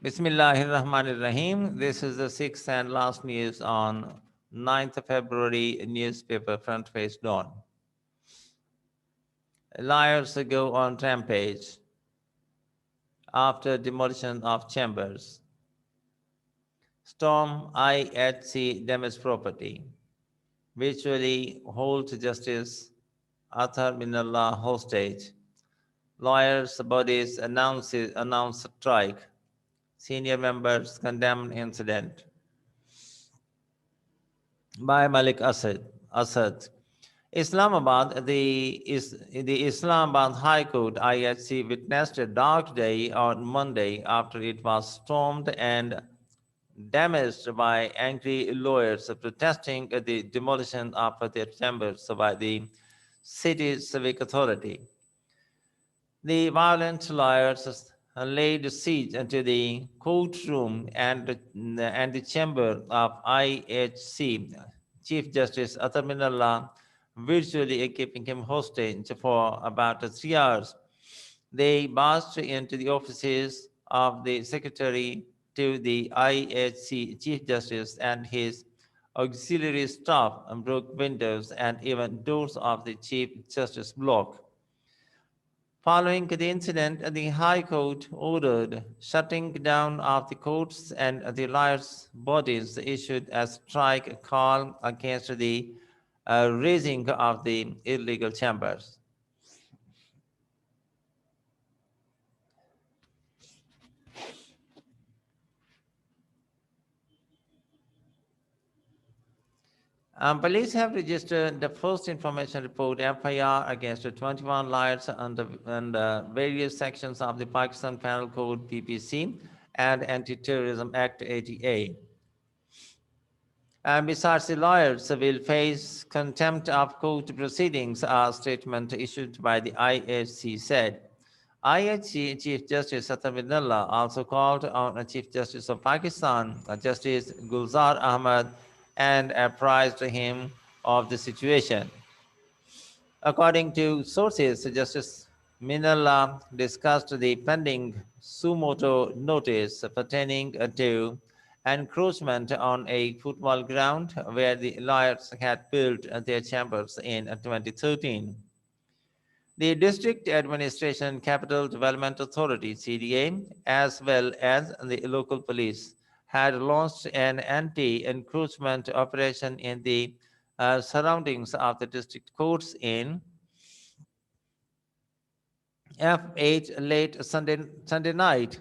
Bismillahirrahmanirrahim. This is the sixth and last news on 9th of February, newspaper front page dawn. Liars go on rampage after demolition of chambers. Storm IHC damaged property. Virtually hold Justice Athar Minallah hostage. Lawyers' bodies announce strike. Senior members condemn incident. By Malik Asad. The Islamabad High Court IHC witnessed a dark day on Monday after it was stormed and damaged by angry lawyers protesting at the demolition of their chambers by the city's civic authority. The violent lawyers laid siege to the courtroom and the chamber of IHC. Chief Justice Athar Minallah virtually keeping him hostage for about 3 hours. They barged into the offices of the secretary to the IHC Chief Justice and his auxiliary staff and broke windows and even doors of the Chief Justice block. Following the incident, the High Court ordered shutting down of the courts and the lawyers' bodies issued a strike call against the raising of the illegal chambers. Police have registered the first information report FIR against 21 lawyers under various sections of the Pakistan Penal Code PPC and Anti-Terrorism Act 80A. And besides, the lawyers will face contempt of court proceedings, a statement issued by the IHC said. IHC Chief Justice Athar Minallah also called on Chief Justice of Pakistan, Justice Gulzar Ahmad, and apprised him of the situation. According to sources, Justice Minallah discussed the pending suo motu notice pertaining to encroachment on a football ground where the lawyers had built their chambers in 2013. The District Administration Capital Development Authority, CDA, as well as the local police, had launched an anti-encroachment operation in the surroundings of the district courts in F8 late Sunday night.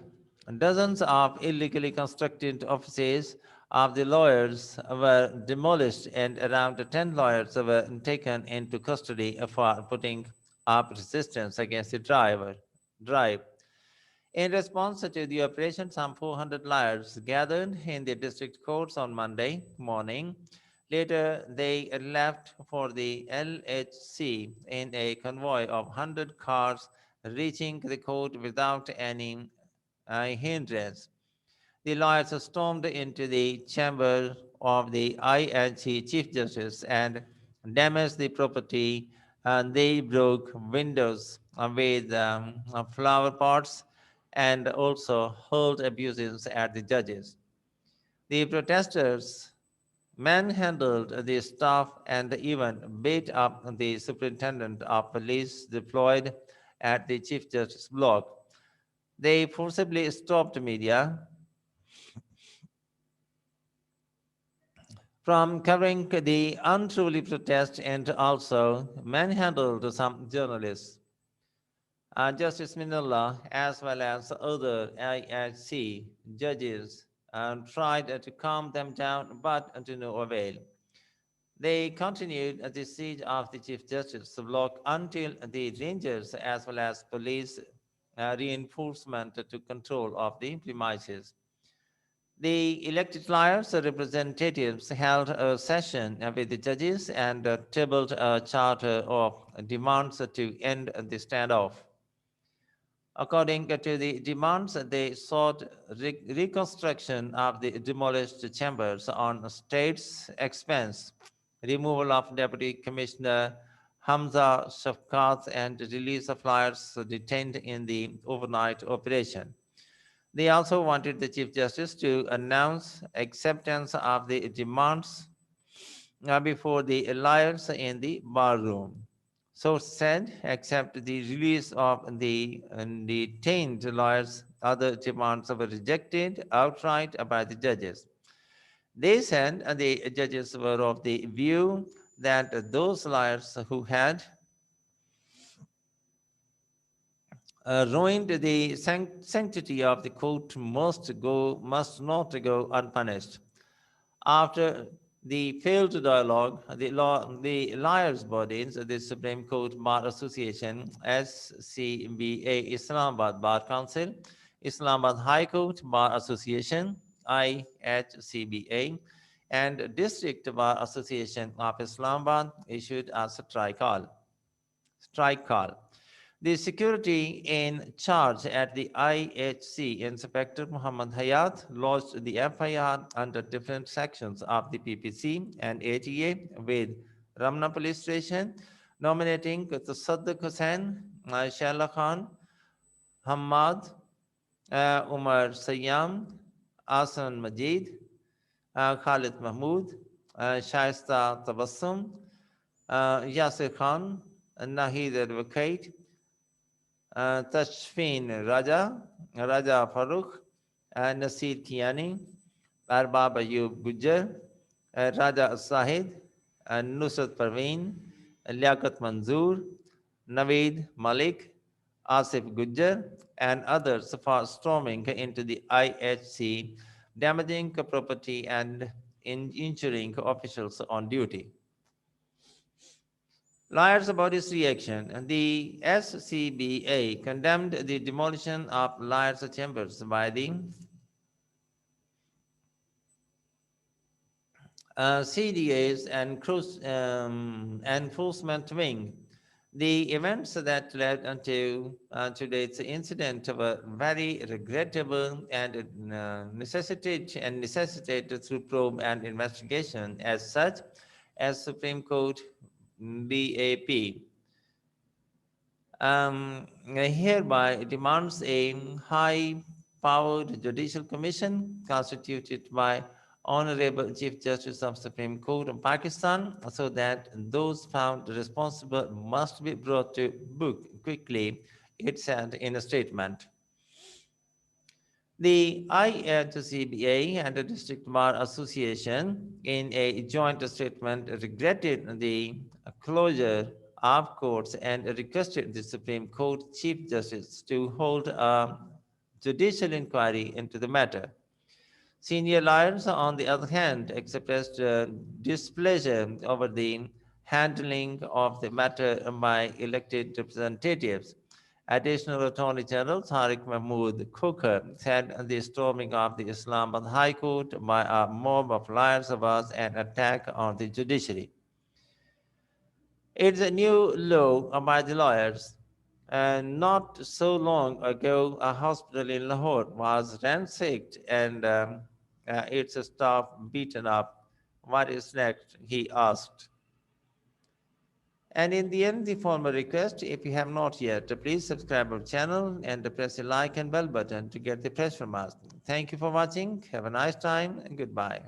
Dozens of illegally constructed offices of the lawyers were demolished and around 10 lawyers were taken into custody for putting up resistance against the drive. In response to the operation, some 400 lawyers gathered in the district courts on Monday morning. Later, they left for the LHC in a convoy of 100 cars, reaching the court without any hindrance. The lawyers stormed into the chamber of the INC Chief Justice and damaged the property. And they broke windows with flower pots and also hurled abuses at the judges. The protesters manhandled the staff and even beat up the superintendent of police deployed at the Chief Justice block. They forcibly stopped media from covering the unruly protest and also manhandled some journalists. Justice Minullah, as well as other IHC judges, tried to calm them down, but to no avail. They continued the siege of the Chief Justice block until the Rangers, as well as police reinforcement to control of the premises. The elected lawyers representatives held a session with the judges and tabled a charter of demands to end the standoff. According to the demands, they sought reconstruction of the demolished chambers on state's expense, removal of Deputy Commissioner Hamza Shafkat, and release of lawyers detained in the overnight operation. They also wanted the Chief Justice to announce acceptance of the demands before the lawyers in the bar room. So said, except the release of the detained lawyers, other demands were rejected outright by the judges. They said the judges were of the view that those lawyers who had ruined the sanctity of the court must not go unpunished. After the failed dialogue, the lawyers' bodies, the Supreme Court Bar Association, SCBA, Islamabad Bar Council, Islamabad High Court Bar Association, IHCBA, and District Bar Association of Islamabad issued a strike call. Strike call. The security in charge at the IHC, Inspector Muhammad Hayat, lodged the FIR under different sections of the PPC and ATA with Ramna Police Station, nominating Saddiq Hussain, Shaila Khan, Hamad, Umar Sayyam, Asan Majid, Khalid Mahmood, Shaista Tabassum, Yasir Khan, Nahid Advocate, Tashfin Raja, Raja Farooq, Nasir Kiani, Arbab Ayub Gujjar, Raja Sahid, Nusrat Parveen, Liaquat Manzoor, Naveed Malik, Asif Gujjar, and others for storming into the IHC, damaging property and injuring officials on duty. Lawyers about its reaction. The SCBA condemned the demolition of lawyers' chambers by the CDA's and enforcement wing. The events that led into today's incident were very regrettable and necessitated through probe and investigation. As such, as Supreme Court BAP hereby demands a high-powered judicial commission constituted by Honorable Chief Justice of Supreme Court of Pakistan, so that those found responsible must be brought to book quickly, it said in a statement. The IHCBA and the District Bar Association, in a joint statement, regretted the closure of courts and requested the Supreme Court Chief Justice to hold a judicial inquiry into the matter. Senior lawyers, on the other hand, expressed displeasure over the handling of the matter by elected representatives. Additional Attorney General Tariq Mahmood Khokar said the storming of the Islamabad High Court by a mob of lawyers was an attack on the judiciary. It's a new law by the lawyers. And not so long ago, a hospital in Lahore was ransacked and its staff beaten up. What is next? He asked. And in the end, the formal request, if you have not yet, please subscribe our channel and press the like and bell button to get the press from us. Thank you for watching. Have a nice time and goodbye.